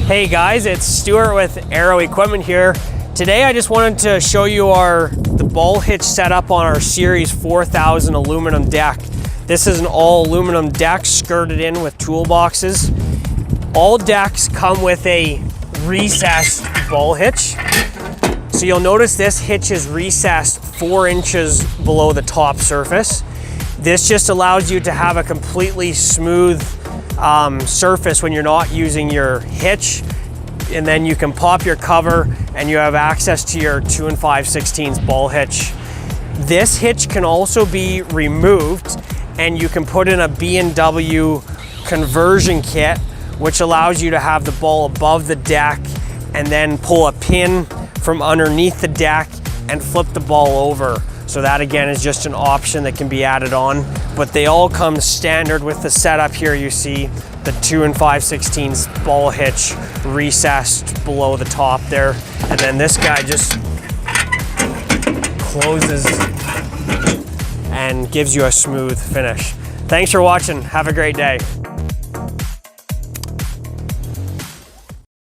Hey guys, it's Stuart with Aero Equipment here. Today I just wanted to show you the ball hitch setup on our Series 4000 aluminum deck. This is an all aluminum deck skirted in with toolboxes. All decks come with a recessed ball hitch. So you'll notice this hitch is recessed 4 inches below the top surface. This just allows you to have a completely smooth surface when you're not using your hitch, and then you can pop your cover and you have access to your 2 5/16 ball hitch. This hitch can also be removed and you can put in a B&W conversion kit, which allows you to have the ball above the deck and then pull a pin from underneath the deck and flip the ball over. So that again is just an option that can be added on, but they all come standard with the setup here. You see the 2 5/16 ball hitch recessed below the top there. And then this guy just closes and gives you a smooth finish. Thanks for watching. Have a great day.